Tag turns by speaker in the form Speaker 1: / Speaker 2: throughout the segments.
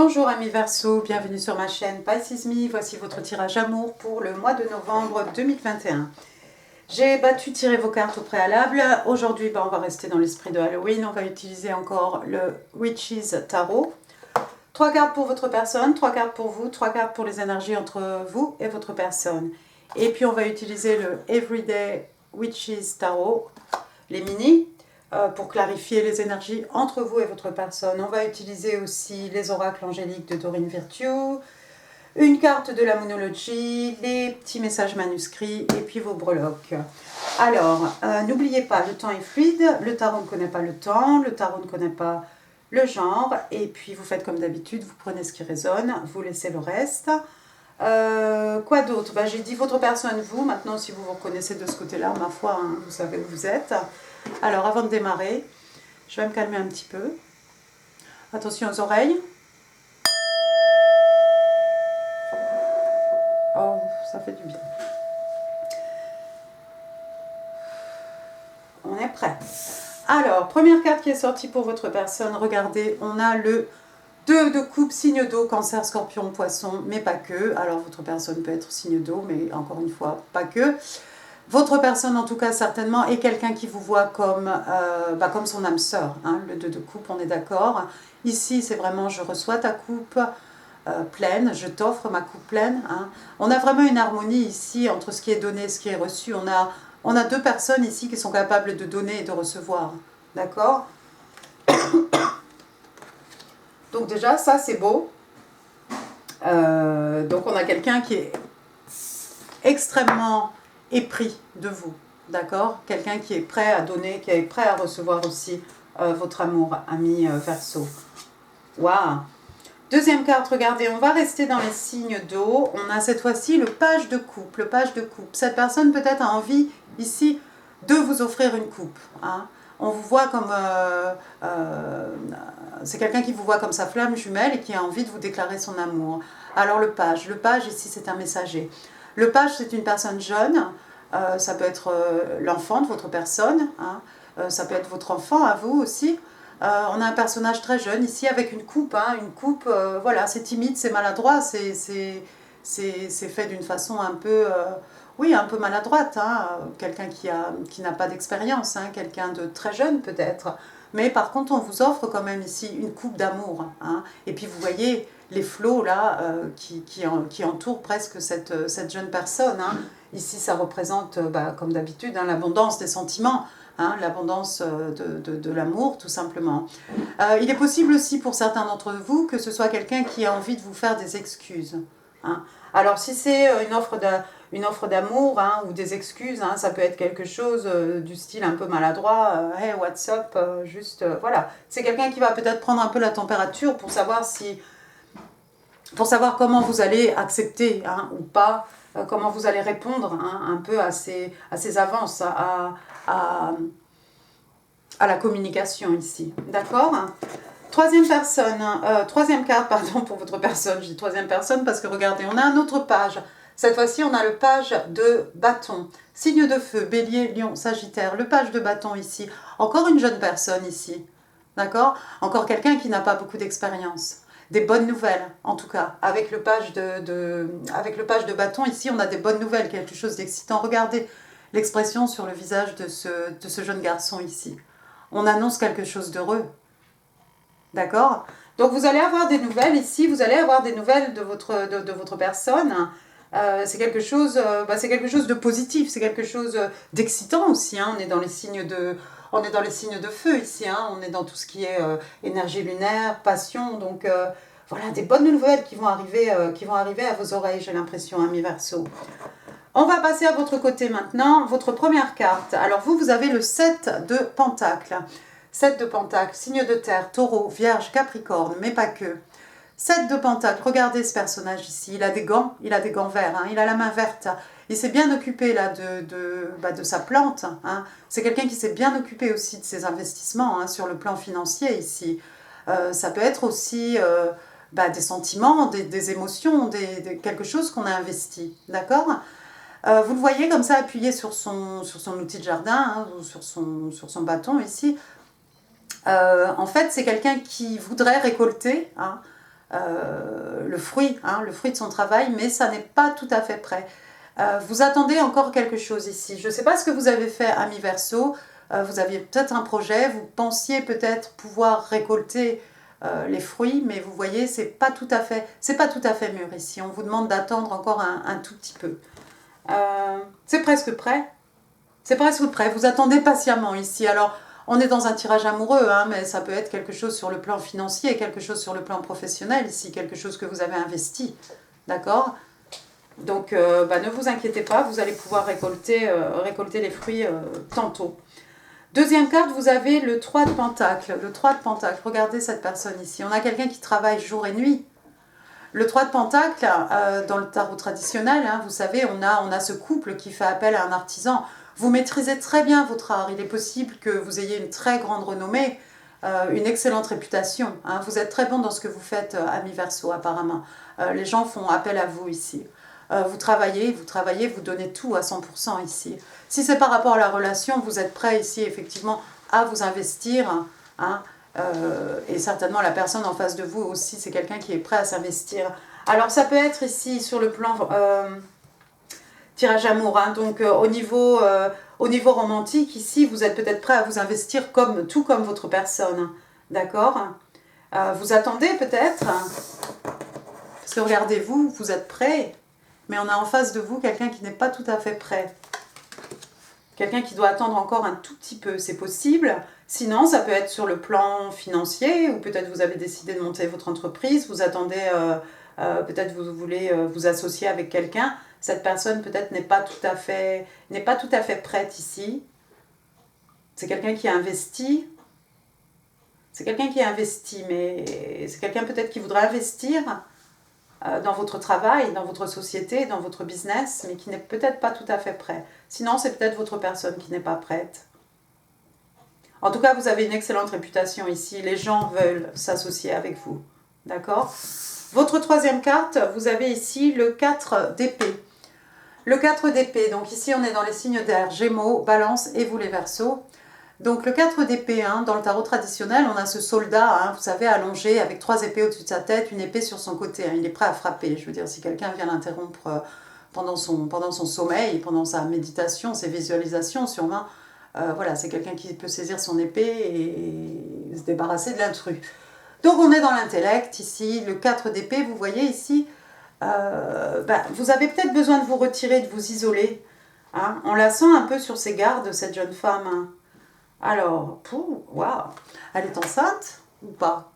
Speaker 1: Bonjour amis Verseau, bienvenue sur ma chaîne Pisces Me. Voici votre tirage amour pour le mois de novembre 2021. J'ai tiré vos cartes au préalable. Aujourd'hui, on va rester dans l'esprit de Halloween. On va utiliser encore le Witch's Tarot. 3 cartes pour votre personne, 3 cartes pour vous, 3 cartes pour les énergies entre vous et votre personne. Et puis on va utiliser le Everyday Witch's Tarot, les mini, pour clarifier les énergies entre vous et votre personne. On va utiliser aussi les oracles angéliques de Dorine Virtue, une carte de la Moonology, les petits messages manuscrits et puis vos breloques. Alors, n'oubliez pas, le temps est fluide, le tarot ne connaît pas le temps, le tarot ne connaît pas le genre, et puis vous faites comme d'habitude, vous prenez ce qui résonne, vous laissez le reste. Quoi d'autre? J'ai dit votre personne, vous. Maintenant, si vous vous reconnaissez de ce côté-là, ma foi, hein, vous savez où vous êtes. Alors, avant de démarrer, je vais me calmer un petit peu. Attention aux oreilles. Oh, ça fait du bien. On est prêt. Alors, première carte qui est sortie pour votre personne. Regardez, on a le 2 de coupe, signe d'eau, cancer, scorpion, poisson, mais pas que. Alors, votre personne peut être signe d'eau, mais encore une fois, pas que. Votre personne, en tout cas, certainement, est quelqu'un qui vous voit comme son âme sœur. Hein, le 2 de coupe, on est d'accord. Ici, c'est vraiment, je reçois ta coupe pleine, je t'offre ma coupe pleine. Hein. On a vraiment une harmonie ici entre ce qui est donné et ce qui est reçu. On a 2 personnes ici qui sont capables de donner et de recevoir. D'accord? Donc déjà, ça, c'est beau. Donc, on a quelqu'un qui est extrêmement épris de vous, d'accord? Quelqu'un qui est prêt à donner, qui est prêt à recevoir aussi votre amour, ami Verseau. Waouh! Deuxième carte, regardez, on va rester dans les signes d'eau. On a cette fois-ci le page de coupe, le page de coupe. Cette personne peut-être a envie ici de vous offrir une coupe. Hein. On vous voit comme... c'est quelqu'un qui vous voit comme sa flamme jumelle et qui a envie de vous déclarer son amour. Alors le page ici c'est un messager. Le page c'est une personne jeune, ça peut être l'enfant de votre personne, hein. Ça peut être votre enfant à vous aussi. On a un personnage très jeune ici avec une coupe, hein, voilà, c'est timide, c'est maladroit, c'est fait d'une façon un peu, oui, un peu maladroite, hein, quelqu'un qui n'a pas d'expérience, hein, quelqu'un de très jeune peut-être, mais par contre on vous offre quand même ici une coupe d'amour, hein, et puis vous voyez les flots là qui entourent presque cette jeune personne, hein. Ici ça représente, comme d'habitude, hein, l'abondance des sentiments, hein, l'abondance de l'amour tout simplement. Il est possible aussi pour certains d'entre vous que ce soit quelqu'un qui a envie de vous faire des excuses. Hein. Alors si c'est une offre d'amour, hein, ou des excuses, hein, ça peut être quelque chose du style un peu maladroit, hey what's up, voilà. C'est quelqu'un qui va peut-être prendre un peu la température pour savoir comment vous allez accepter, hein, ou pas, comment vous allez répondre, hein, un peu à ces avances, à la communication ici. D'accord? Troisième carte, pardon, pour votre personne. Je dis troisième personne parce que regardez, on a un autre page. Cette fois-ci, on a le page de bâton. Signe de feu, bélier, lion, sagittaire. Le page de bâton ici. Encore une jeune personne ici. D'accord? Encore quelqu'un qui n'a pas beaucoup d'expérience. Des bonnes nouvelles, en tout cas. Avec le page de bâton, ici, on a des bonnes nouvelles, quelque chose d'excitant. Regardez l'expression sur le visage de ce jeune garçon ici. On annonce quelque chose d'heureux. D'accord? Donc vous allez avoir des nouvelles ici, vous allez avoir des nouvelles de votre personne. C'est quelque chose de positif, c'est quelque chose d'excitant aussi. Hein. On est dans les signes de feu ici, hein. On est dans tout ce qui est énergie lunaire, passion. Donc voilà, des bonnes nouvelles qui vont arriver à vos oreilles, j'ai l'impression, ami Verseau. On va passer à votre côté maintenant, votre première carte. Alors vous avez le 7 de Pentacles. 7 de Pentacles, signe de terre, taureau, vierge, capricorne, mais pas que. 7 de Pentacles, regardez ce personnage ici, il a des gants verts, hein, il a la main verte. Il s'est bien occupé là de sa plante. Hein. C'est quelqu'un qui s'est bien occupé aussi de ses investissements, hein, sur le plan financier ici. Ça peut être aussi des sentiments, des émotions, quelque chose qu'on a investi, d'accord? Vous le voyez comme ça appuyé sur son outil de jardin, hein, ou sur son bâton ici. En fait, c'est quelqu'un qui voudrait récolter, hein, le fruit de son travail, mais ça n'est pas tout à fait prêt. Vous attendez encore quelque chose ici. Je ne sais pas ce que vous avez fait, ami Verseau. Vous aviez peut-être un projet, vous pensiez peut-être pouvoir récolter les fruits, mais vous voyez, c'est pas tout à fait mûr ici. On vous demande d'attendre encore un tout petit peu. C'est presque prêt. C'est presque prêt. Vous attendez patiemment ici. Alors, on est dans un tirage amoureux, mais ça peut être quelque chose sur le plan financier, quelque chose sur le plan professionnel ici, quelque chose que vous avez investi. D'accord ? Donc, ne vous inquiétez pas, vous allez pouvoir récolter les fruits tantôt. Deuxième carte, vous avez le 3 de Pentacle. Le 3 de Pentacle, regardez cette personne ici. On a quelqu'un qui travaille jour et nuit. Le 3 de Pentacle, dans le tarot traditionnel, vous savez, on a ce couple qui fait appel à un artisan. Vous maîtrisez très bien votre art. Il est possible que vous ayez une très grande renommée, une excellente réputation. Vous êtes très bon dans ce que vous faites, ami Verseau, apparemment. Les gens font appel à vous ici. Vous travaillez, vous donnez tout à 100% ici. Si c'est par rapport à la relation, vous êtes prêt ici, effectivement, à vous investir. Et certainement, la personne en face de vous aussi, c'est quelqu'un qui est prêt à s'investir. Alors, ça peut être ici, sur le plan tirage amour. Donc, au niveau romantique, ici, vous êtes peut-être prêt à vous investir tout comme votre personne. D'accord ? Vous attendez peut-être. Parce que regardez-vous, vous êtes prêt. Mais on a en face de vous quelqu'un qui n'est pas tout à fait prêt. Quelqu'un qui doit attendre encore un tout petit peu, c'est possible. Sinon, ça peut être sur le plan financier, ou peut-être vous avez décidé de monter votre entreprise, vous attendez, peut-être vous voulez vous associer avec quelqu'un. Cette personne peut-être n'est pas tout à fait prête ici. C'est quelqu'un qui a investi. C'est quelqu'un qui a investi, mais c'est quelqu'un peut-être qui voudrait investir dans votre travail, dans votre société, dans votre business, mais qui n'est peut-être pas tout à fait prêt. Sinon, c'est peut-être votre personne qui n'est pas prête. En tout cas, vous avez une excellente réputation ici. Les gens veulent s'associer avec vous. D'accord ? Votre troisième carte, vous avez ici le 4 d'épée. Le 4 d'épée, donc ici on est dans les signes d'air, Gémeaux, Balance et vous les Verseaux. Donc le 4 d'épée, dans le tarot traditionnel, on a ce soldat, vous savez, allongé avec 3 épées au-dessus de sa tête, une épée sur son côté. Il est prêt à frapper. Je veux dire, si quelqu'un vient l'interrompre pendant son sommeil, pendant sa méditation, ses visualisations sûrement, voilà, c'est quelqu'un qui peut saisir son épée et se débarrasser de l'intrus. Donc on est dans l'intellect ici, le 4 d'épée, vous voyez ici, vous avez peut-être besoin de vous retirer, de vous isoler. On la sent un peu sur ses gardes, cette jeune femme. Alors, waouh, elle est enceinte ou pas?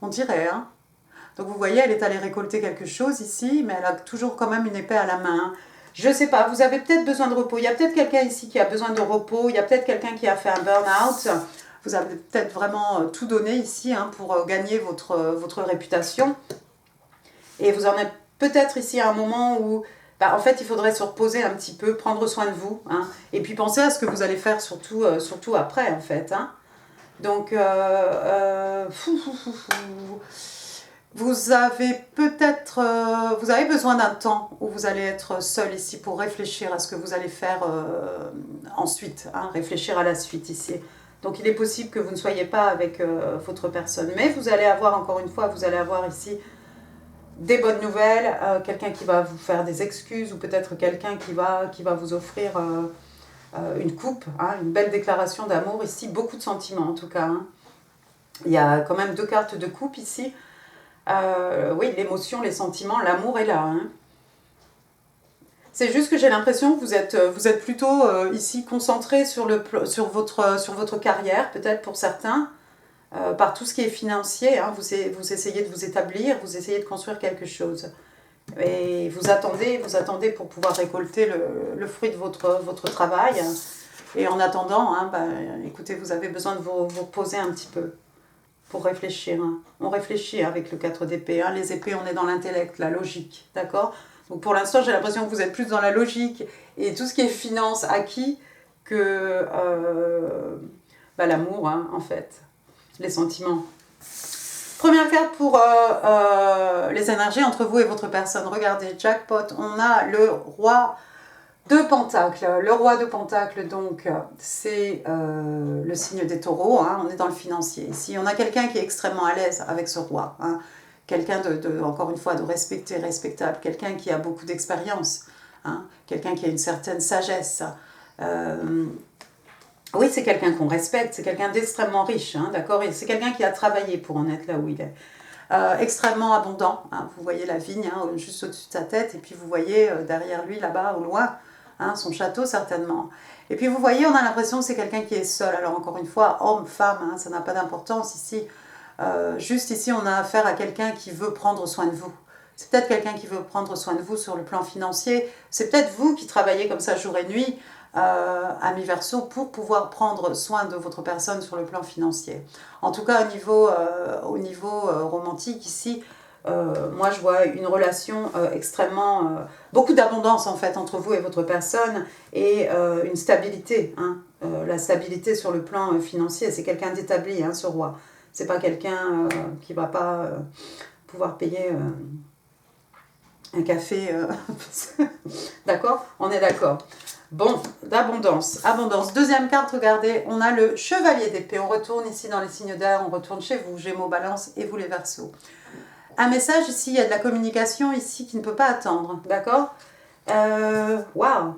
Speaker 1: On dirait, Donc vous voyez, elle est allée récolter quelque chose ici, mais elle a toujours quand même une épée à la main. Je ne sais pas, vous avez peut-être besoin de repos. Il y a peut-être quelqu'un ici qui a besoin de repos. Il y a peut-être quelqu'un qui a fait un burn-out. Vous avez peut-être vraiment tout donné ici pour gagner votre réputation. Et vous en êtes peut-être ici à un moment où, en fait, il faudrait se reposer un petit peu, prendre soin de vous. Et puis penser à ce que vous allez faire surtout après, en fait. Donc, vous avez besoin d'un temps où vous allez être seul ici pour réfléchir à ce que vous allez faire ensuite, réfléchir à la suite ici. Donc il est possible que vous ne soyez pas avec votre personne, mais vous allez avoir, encore une fois, ici des bonnes nouvelles, quelqu'un qui va vous faire des excuses, ou peut-être quelqu'un qui va vous offrir une coupe, une belle déclaration d'amour ici, beaucoup de sentiments en tout cas. Il y a quand même 2 cartes de coupe ici. Oui, l'émotion, les sentiments, l'amour est là. C'est juste que j'ai l'impression que vous êtes plutôt ici concentré sur votre carrière, peut-être pour certains, par tout ce qui est financier. Vous essayez de vous établir, vous essayez de construire quelque chose. Et vous attendez pour pouvoir récolter le fruit de votre travail. Et en attendant, écoutez, vous avez besoin de vous reposer un petit peu pour réfléchir. On réfléchit avec le 4 d'épée. Les épées, on est dans l'intellect, la logique, d'accord ? Donc pour l'instant, j'ai l'impression que vous êtes plus dans la logique et tout ce qui est finance acquis que l'amour, en fait, les sentiments. Première carte pour les énergies entre vous et votre personne. Regardez, jackpot, on a le roi Deux pentacles, le roi de pentacles, donc c'est le signe des taureaux, hein, on est dans le financier. Ici, on a quelqu'un qui est extrêmement à l'aise avec ce roi, hein, quelqu'un encore une fois, de respecté, respectable, quelqu'un qui a beaucoup d'expérience, hein, quelqu'un qui a une certaine sagesse. Oui, c'est quelqu'un qu'on respecte, c'est quelqu'un d'extrêmement riche, hein, d'accord, et c'est quelqu'un qui a travaillé pour en être là où il est. Extrêmement abondant, hein, vous voyez la vigne hein, juste au-dessus de sa tête, et puis vous voyez derrière lui, là-bas, au loin, hein, son château certainement. Et puis vous voyez, on a l'impression que c'est quelqu'un qui est seul. Alors encore une fois, homme, femme, hein, ça n'a pas d'importance ici. Juste ici, on a affaire à quelqu'un qui veut prendre soin de vous. C'est peut-être quelqu'un qui veut prendre soin de vous sur le plan financier. C'est peut-être vous qui travaillez comme ça jour et nuit à mi-verso pour pouvoir prendre soin de votre personne sur le plan financier. En tout cas, au niveau romantique ici, moi je vois une relation extrêmement... beaucoup d'abondance en fait entre vous et votre personne et une stabilité. Hein, la stabilité sur le plan financier, c'est quelqu'un d'établi, hein, ce roi. C'est pas quelqu'un qui va pas pouvoir payer un café. D'accord? On est d'accord. Bon, d'abondance. Abondance. Deuxième carte, regardez, on a le chevalier d'épée. On retourne ici dans les signes d'air, on retourne chez vous, Gémeaux, Balance et vous les Verseaux. Un message ici, il y a de la communication ici qui ne peut pas attendre. D'accord? Waouh!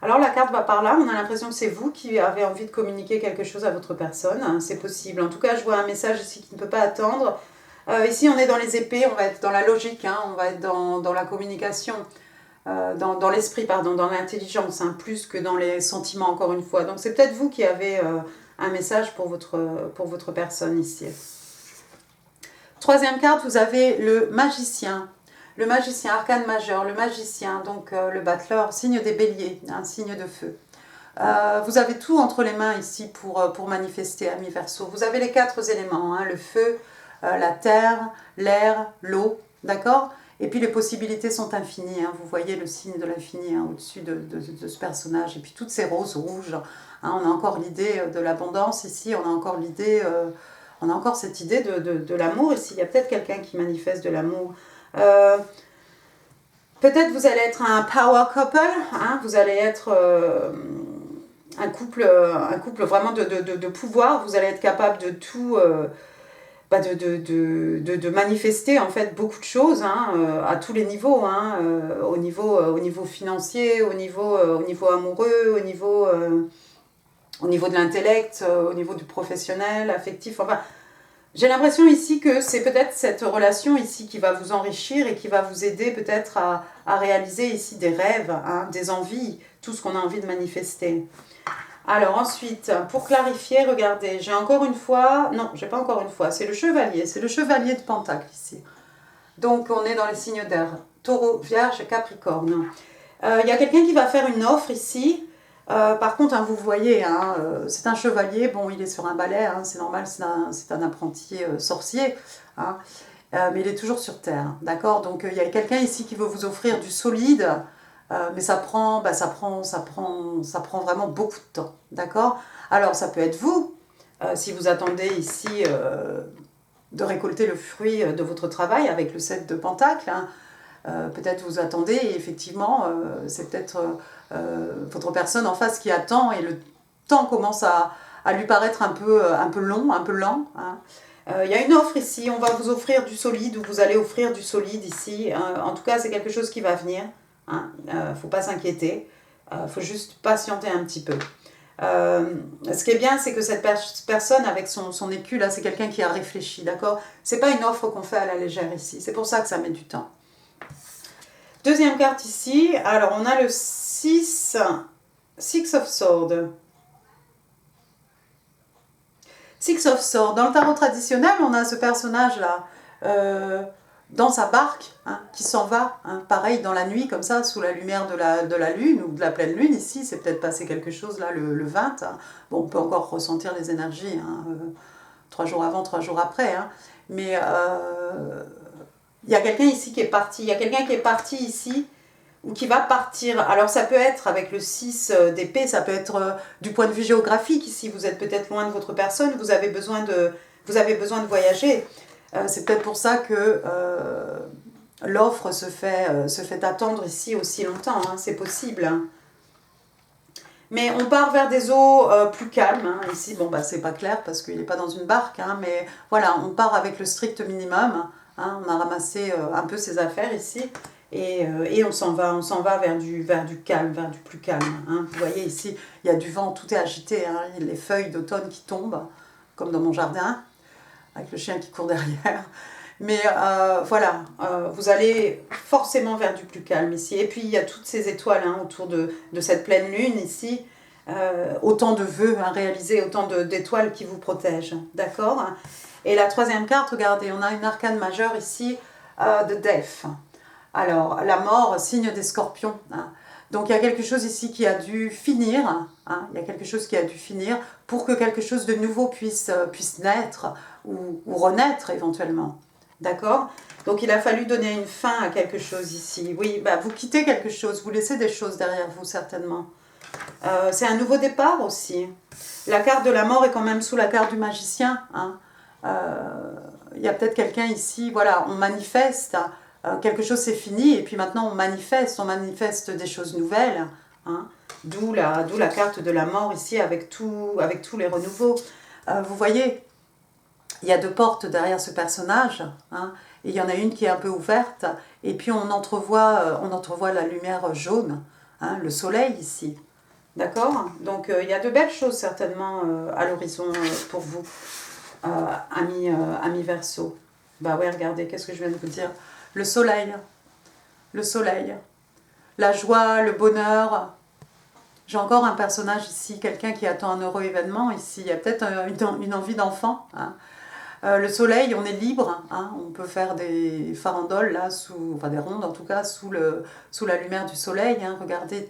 Speaker 1: Alors la carte va par là, on a l'impression que c'est vous qui avez envie de communiquer quelque chose à votre personne, hein, c'est possible. En tout cas, je vois un message ici qui ne peut pas attendre. Ici, on est dans les épées, on va être dans la logique, hein, on va être dans la communication, dans l'esprit, pardon, dans l'intelligence, hein, plus que dans les sentiments, encore une fois. Donc c'est peut-être vous qui avez un message pour votre personne ici. Troisième carte, vous avez le magicien. Le magicien, arcane majeur, le magicien, donc le battleur, signe des béliers, un signe de feu. Vous avez tout entre les mains ici pour manifester, ami Verseau. Vous avez les 4 éléments, hein, le feu, la terre, l'air, l'eau, d'accord? Et puis les possibilités sont infinies, hein, vous voyez le signe de l'infini hein, au-dessus de ce personnage. Et puis toutes ces roses rouges, hein, on a encore l'idée de l'abondance ici, on a encore l'idée... on a encore cette idée de l'amour ici. Il y a peut-être quelqu'un qui manifeste de l'amour. Peut-être vous allez être un power couple. Hein, vous allez être un couple vraiment de pouvoir. Vous allez être capable de tout... de manifester en fait beaucoup de choses hein, à tous les niveaux. Hein, au niveau financier, au niveau amoureux, au niveau de l'intellect, au niveau du professionnel, affectif, enfin, j'ai l'impression ici que c'est peut-être cette relation ici qui va vous enrichir et qui va vous aider peut-être à réaliser ici des rêves, hein, des envies, tout ce qu'on a envie de manifester. Alors ensuite, pour clarifier, regardez, j'ai encore une fois, non, j'ai pas encore une fois, c'est le chevalier de Pentacle ici. Donc on est dans les signes d'air, Taureau, Vierge, Capricorne. Il y a quelqu'un qui va faire une offre ici. Par contre, hein, vous voyez, hein, c'est un chevalier, bon, il est sur un balai, hein, c'est normal, c'est un apprenti sorcier, hein, mais il est toujours sur Terre, d'accord? Donc, il y a quelqu'un ici qui veut vous offrir du solide, mais ça prend vraiment beaucoup de temps, d'accord? Alors, ça peut être vous, si vous attendez ici de récolter le fruit de votre travail avec le 7 de Pentacle, hein, peut-être vous attendez et effectivement c'est peut-être votre personne en face qui attend et le temps commence à lui paraître un peu long, un peu lent. Hein. Y a une offre ici, on va vous offrir du solide ou vous allez offrir du solide ici. En tout cas, c'est quelque chose qui va venir. Hein. Faut pas s'inquiéter, faut juste patienter un petit peu. Ce qui est bien, c'est que cette personne avec son écu là, c'est quelqu'un qui a réfléchi, d'accord? C'est pas une offre qu'on fait à la légère ici, c'est pour ça que ça met du temps. Deuxième carte ici, alors on a le Six of Swords. Six of Swords. Dans le tarot traditionnel, on a ce personnage-là dans sa barque hein, qui s'en va, hein, pareil dans la nuit, comme ça, sous la lumière de la lune ou de la pleine lune. Ici, c'est peut-être passé quelque chose là le 20. Hein. Bon, on peut encore ressentir les énergies, hein, 3 jours avant, 3 jours après. Hein. Mais il y a quelqu'un ici qui est parti. Il y a quelqu'un qui est parti ici ou qui va partir. Alors ça peut être avec le 6 d'épée, ça peut être du point de vue géographique. Ici, vous êtes peut-être loin de votre personne, vous avez besoin de voyager. C'est peut-être pour ça que l'offre se fait attendre ici aussi longtemps, hein, c'est possible. Hein. Mais on part vers des eaux plus calmes. Hein. Ici, bon, bah, c'est pas clair parce qu'il n'est pas dans une barque, hein, mais voilà, on part avec le strict minimum. Hein. On a ramassé un peu ses affaires ici et on s'en va vers du calme, vers du plus calme. Hein. Vous voyez ici, il y a du vent, tout est agité. Hein. Les feuilles d'automne qui tombent, comme dans mon jardin, avec le chien qui court derrière. Mais voilà, vous allez forcément vers du plus calme ici. Et puis il y a toutes ces étoiles hein, autour de cette pleine lune ici. Autant de vœux hein, réalisés, autant d'étoiles qui vous protègent. D'accord. Et la troisième carte, regardez, on a une arcane majeure ici, de Death. Alors, la mort, signe des scorpions. Hein. Donc il y a quelque chose ici qui a dû finir. Hein, il y a quelque chose qui a dû finir pour que quelque chose de nouveau puisse naître ou renaître éventuellement. D'accord. Donc il a fallu donner une fin à quelque chose ici. Oui, bah, vous quittez quelque chose, vous laissez des choses derrière vous certainement. C'est un nouveau départ aussi. La carte de la mort est quand même sous la carte du magicien. Hein. Il y a peut-être quelqu'un ici, voilà, on manifeste, quelque chose c'est fini et puis maintenant on manifeste des choses nouvelles. Hein. D'où la carte de la mort ici avec tous les renouveaux. Vous voyez, il y a deux portes derrière ce personnage, hein, et il y en a une qui est un peu ouverte, et puis on entrevoit la lumière jaune, hein, le soleil ici. D'accord. Donc il y a de belles choses certainement à l'horizon pour vous, amis Verseau. Bah ouais, regardez, qu'est-ce que je viens de vous dire. Le soleil, la joie, le bonheur. J'ai encore un personnage ici, quelqu'un qui attend un heureux événement ici. Il y a peut-être une envie d'enfant, hein. Le soleil, on est libre, hein, on peut faire des farandoles, là, enfin des rondes en tout cas, sous la lumière du soleil. Hein. Regardez,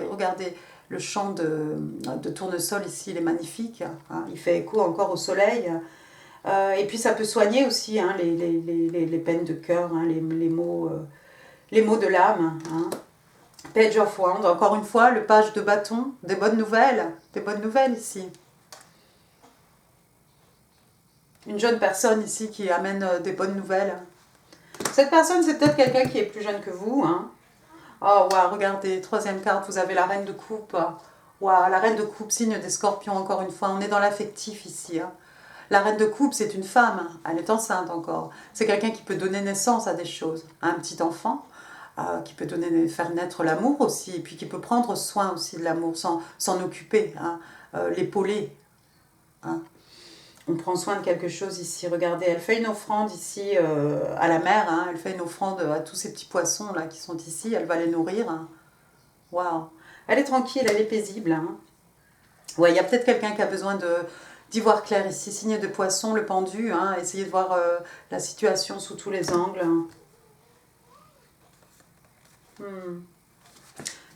Speaker 1: regardez le champ de tournesol ici, il est magnifique. Hein, il fait écho encore au soleil. Et puis ça peut soigner aussi hein, les peines de cœur, hein, les mots de l'âme. Hein. Page of Wands, encore une fois, le page de bâton, des bonnes nouvelles ici. Une jeune personne ici qui amène des bonnes nouvelles. Cette personne, c'est peut-être quelqu'un qui est plus jeune que vous. Hein. Oh, wow, regardez, troisième carte, vous avez la reine de coupe. Wow, la reine de coupe, signe des scorpions, encore une fois. On est dans l'affectif ici. Hein. La reine de coupe, c'est une femme. Elle est enceinte encore. C'est quelqu'un qui peut donner naissance à des choses. À un petit enfant, qui peut faire naître l'amour aussi. Et puis qui peut prendre soin aussi de l'amour, s'en occuper, hein. L'épauler. Hein. On prend soin de quelque chose ici. Regardez, elle fait une offrande ici à la mer. Hein. Elle fait une offrande à tous ces petits poissons là qui sont ici. Elle va les nourrir. Hein. Waouh. Elle est tranquille, elle est paisible. Hein. Ouais, il y a peut-être quelqu'un qui a besoin d'y voir clair ici. Signe de poisson, le pendu. Hein. Essayez de voir la situation sous tous les angles. Hein.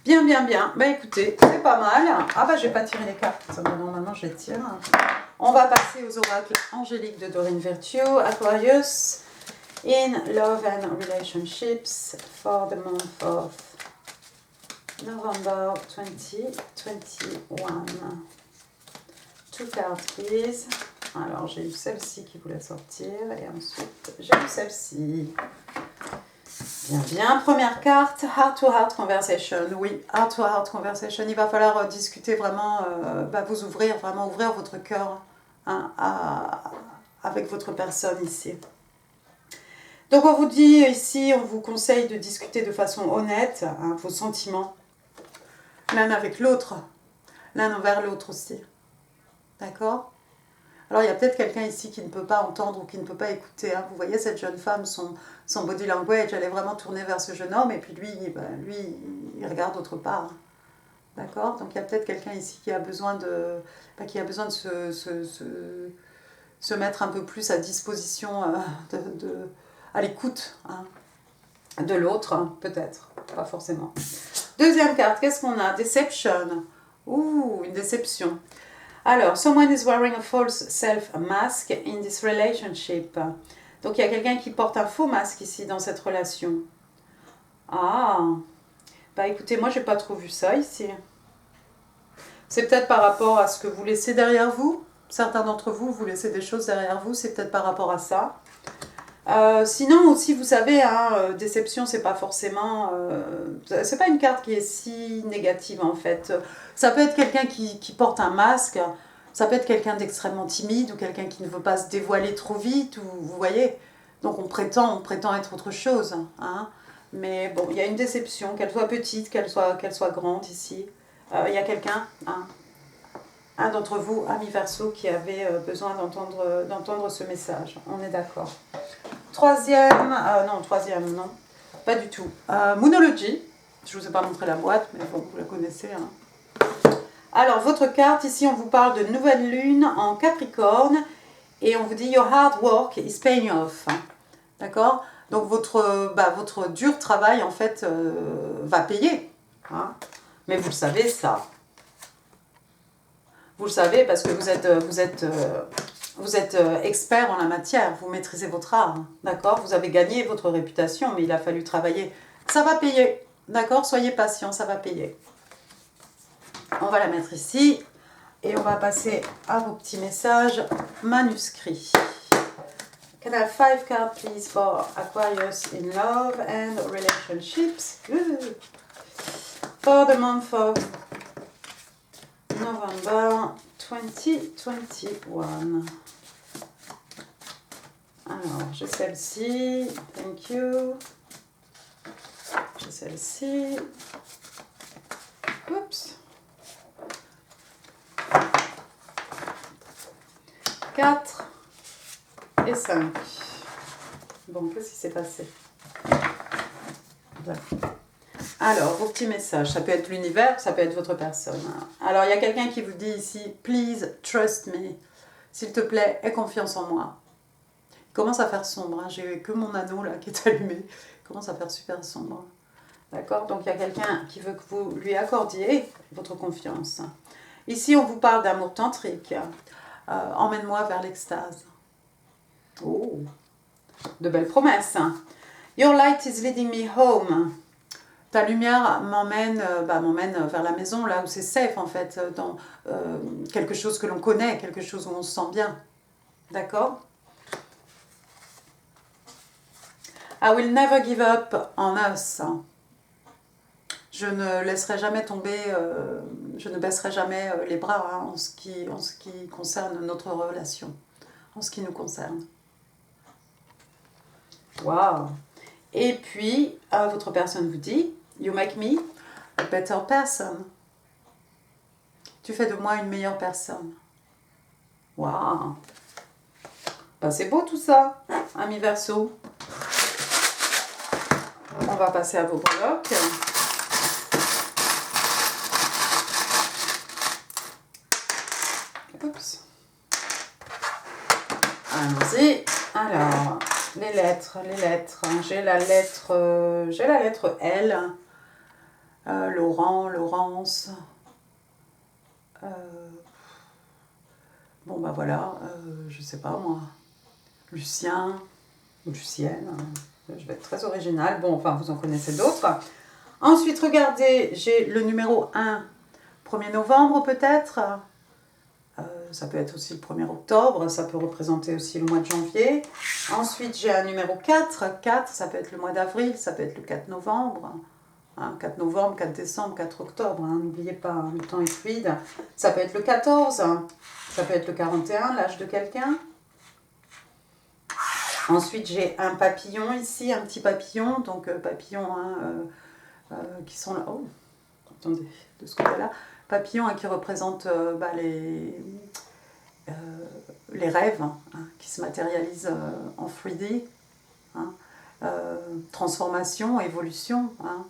Speaker 1: Bien, bien, bien. Bah écoutez, c'est pas mal. Ah bah je vais pas tirer les cartes. Normalement je les tire. On va passer aux oracles angéliques de Doreen Virtue. Aquarius, in love and relationships for the month of November 2021. Two cards please. Alors j'ai eu celle-ci qui voulait sortir et ensuite j'ai eu celle-ci. Bien, bien. Première carte, heart-to-heart conversation. Oui, heart-to-heart conversation. Il va falloir discuter vraiment, vous ouvrir votre cœur hein, avec votre personne ici. Donc on vous dit ici, on vous conseille de discuter de façon honnête hein, vos sentiments, l'un avec l'autre, l'un envers l'autre aussi. D'accord ? Alors il y a peut-être quelqu'un ici qui ne peut pas entendre ou qui ne peut pas écouter. Hein. Vous voyez cette jeune femme, son body language, elle est vraiment tournée vers ce jeune homme et puis lui il regarde autre part. Hein. D'accord ? Donc il y a peut-être quelqu'un ici qui a besoin de se mettre un peu plus à disposition, à l'écoute hein, de l'autre, hein, peut-être, pas forcément. Deuxième carte, qu'est-ce qu'on a ? Deception. Ouh, une déception. Alors, someone is wearing a false self mask in this relationship. Donc, il y a quelqu'un qui porte un faux masque ici dans cette relation. Ah, bah écoutez, moi, j'ai pas trop vu ça ici. C'est peut-être par rapport à ce que vous laissez derrière vous. Certains d'entre vous, vous laissez des choses derrière vous, c'est peut-être par rapport à ça. Sinon aussi, vous savez, hein, déception, c'est pas forcément... c'est pas une carte qui est si négative en fait. Ça peut être quelqu'un qui porte un masque, ça peut être quelqu'un d'extrêmement timide ou quelqu'un qui ne veut pas se dévoiler trop vite, ou, vous voyez. Donc on prétend être autre chose. Hein. Mais bon, il y a une déception, qu'elle soit petite, qu'elle soit grande ici. Il y a quelqu'un, hein, un d'entre vous, ami Verseau, qui avait besoin d'entendre ce message. On est d'accord. Troisième, non, pas du tout. Moonology, je ne vous ai pas montré la boîte, mais bon, vous la connaissez. Hein. Alors, votre carte, ici, on vous parle de nouvelle lune en Capricorne, et on vous dit « Your hard work is paying off ». D'accord? Donc, votre dur travail, en fait, va payer. Hein. Mais vous le savez, ça. Vous le savez parce que vous êtes expert en la matière, vous maîtrisez votre art, d'accord? Vous avez gagné votre réputation, mais il a fallu travailler. Ça va payer, d'accord? Soyez patient, ça va payer. On va la mettre ici et on va passer à vos petits messages manuscrits. Can I have 5 cards, please, for Aquarius in love and relationships? For the month of November 2021. Alors, j'ai celle-ci. Thank you. J'ai celle-ci. Oups. 4 et 5. Bon, qu'est-ce qui s'est passé? Alors, vos petits messages, ça peut être l'univers, ça peut être votre personne. Alors, il y a quelqu'un qui vous dit ici, « Please trust me ». S'il te plaît, aie confiance en moi. Il commence à faire sombre, hein. J'ai que mon anneau là qui est allumé. Il commence à faire super sombre. D'accord? Donc, il y a quelqu'un qui veut que vous lui accordiez votre confiance. Ici, on vous parle d'amour tantrique. Emmène-moi vers l'extase. Oh, de belles promesses. Your light is leading me home. Ta lumière m'emmène vers la maison, là où c'est safe en fait, dans quelque chose que l'on connaît, quelque chose où on se sent bien. D'accord? I will never give up on us. Je ne laisserai jamais tomber, je ne baisserai jamais les bras hein, en ce qui concerne notre relation, en ce qui nous concerne. Waouh! Et puis, votre personne vous dit, you make me a better person. Tu fais de moi une meilleure personne. Waouh! Ben, c'est beau tout ça, ami Verseau. On va passer à vos blocs. Oups. Allons-y. Alors, les lettres. J'ai la lettre L. Laurent, Laurence. Bon, bah voilà, je sais pas moi. Lucien ou Lucienne. Je vais être très originale. Bon, enfin, vous en connaissez d'autres. Ensuite, regardez, j'ai le numéro 1, 1er novembre peut-être. Ça peut être aussi le 1er octobre, ça peut représenter aussi le mois de janvier. Ensuite, j'ai un numéro 4. 4, ça peut être le mois d'avril, ça peut être le 4 novembre. 4 novembre, 4 décembre, 4 octobre. N'oubliez pas, hein, le temps est fluide. Ça peut être le 14, ça peut être le 41, l'âge de quelqu'un. Ensuite, j'ai un papillon ici, un petit papillon. Donc, papillon qui sont là. Oh, attendez, de ce côté-là. Papillon qui représente les rêves hein, qui se matérialisent en 3D. Hein, transformation, évolution. Hein,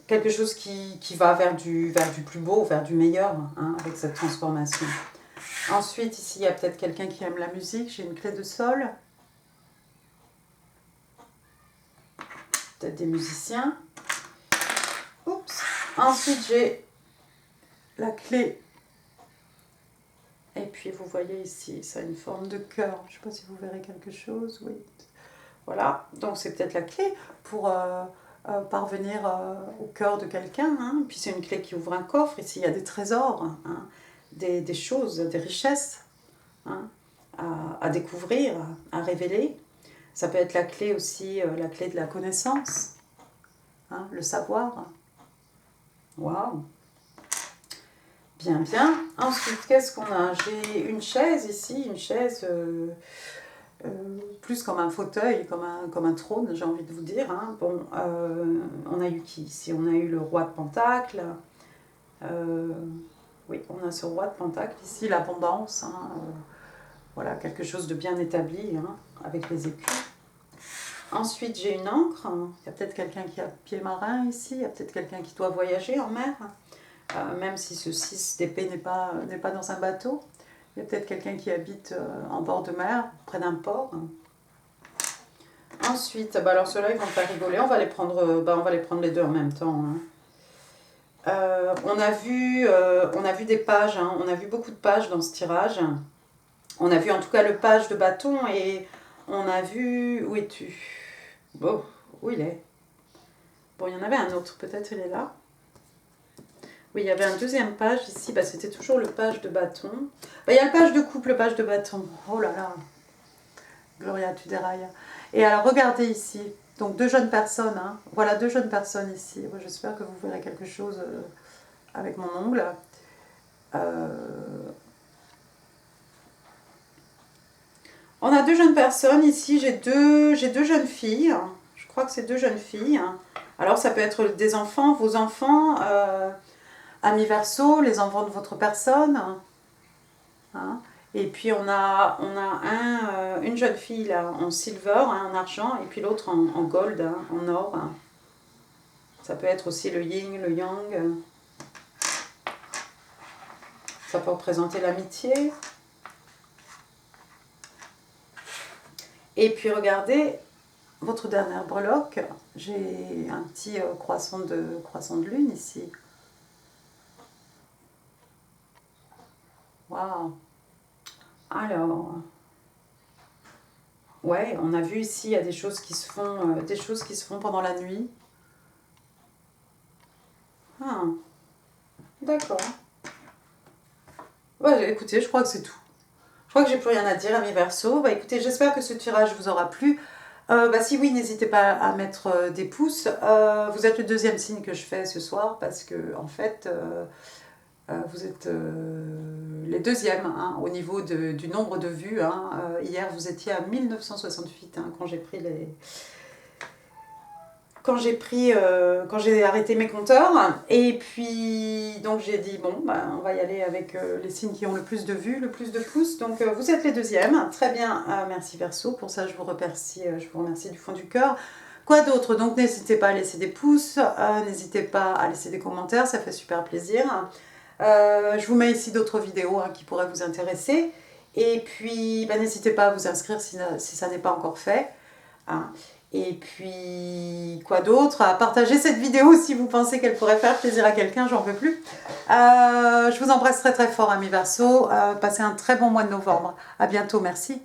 Speaker 1: quelque chose qui va vers du plus beau, vers du meilleur hein, avec cette transformation. Ensuite, ici, il y a peut-être quelqu'un qui aime la musique. J'ai une clé de sol. Peut-être des musiciens. Oups. Ensuite, j'ai la clé. Et puis, vous voyez ici, ça a une forme de cœur. Je ne sais pas si vous verrez quelque chose. Oui. Voilà. Donc, c'est peut-être la clé pour parvenir au cœur de quelqu'un. Hein. Puis, c'est une clé qui ouvre un coffre. Ici, il y a des trésors, hein, des choses, des richesses. Hein. à découvrir, à révéler. Ça peut être la clé aussi, la clé de la connaissance, hein, le savoir. Waouh! Bien, bien. Ensuite, qu'est-ce qu'on a? J'ai une chaise ici, une chaise plus comme un fauteuil, comme un trône, j'ai envie de vous dire. Hein. Bon, on a eu qui ici? On a eu le roi de Pentacle. Oui, on a ce roi de Pentacle ici, l'abondance. Hein, voilà, quelque chose de bien établi, hein, avec les écus. Ensuite, j'ai une ancre. Il y a peut-être quelqu'un qui a pied marin ici. Il y a peut-être quelqu'un qui doit voyager en mer. Même si ce 6 d'épée n'est pas dans un bateau. Il y a peut-être quelqu'un qui habite en bord de mer, près d'un port. Ensuite, bah alors ceux-là, ils vont pas rigoler. On va les prendre les deux en même temps. Hein. On a vu des pages. Hein. On a vu beaucoup de pages dans ce tirage. On a vu en tout cas le page de bâton et on a vu... Où es-tu? Bon, où il est? Bon, il y en avait un autre. Peut-être il est là. Oui, il y avait un deuxième page ici, bah, c'était toujours le page de bâton. Bah, il y a le page de couple, le page de bâton. Oh là là, Gloria, tu dérailles. Et alors, regardez ici, donc deux jeunes personnes, hein. Voilà deux jeunes personnes ici. Moi, j'espère que vous verrez quelque chose avec mon ongle. On a deux jeunes personnes ici, j'ai deux jeunes filles. Je crois que c'est deux jeunes filles. Alors, ça peut être des enfants, vos enfants... Amis Verseau, les enfants de votre personne. Hein. Et puis on a une jeune fille là, en silver, hein, en argent, et puis l'autre en gold, hein, en or. Hein. Ça peut être aussi le yin, le yang. Ça peut représenter l'amitié. Et puis regardez, votre dernière breloque, j'ai un petit croissant de lune ici. Waouh! Alors, ouais, on a vu ici, il y a des choses qui se font, pendant la nuit. Ah, d'accord. Ouais, écoutez, je crois que c'est tout. Je crois que j'ai plus rien à dire, amis Verseau. Bah écoutez, j'espère que ce tirage vous aura plu. Si oui, n'hésitez pas à mettre des pouces. Vous êtes le deuxième signe que je fais ce soir parce que, en fait... vous êtes les deuxièmes hein, au niveau du nombre de vues. Hein. Hier, vous étiez à 1968 hein, quand j'ai arrêté mes compteurs. Et puis, donc j'ai dit, bon, bah, on va y aller avec les signes qui ont le plus de vues, le plus de pouces. Donc, vous êtes les deuxièmes. Très bien, merci Verseau. Pour ça, je vous remercie du fond du cœur. Quoi d'autre? Donc, n'hésitez pas à laisser des pouces. N'hésitez pas à laisser des commentaires. Ça fait super plaisir. Je vous mets ici d'autres vidéos hein, qui pourraient vous intéresser. Et puis, bah, n'hésitez pas à vous inscrire si ça n'est pas encore fait. Hein. Et puis, quoi d'autre? À partager cette vidéo si vous pensez qu'elle pourrait faire plaisir à quelqu'un, j'en peux plus. Je vous embrasse très très fort, amis Verseau. Passez un très bon mois de novembre. À bientôt, merci.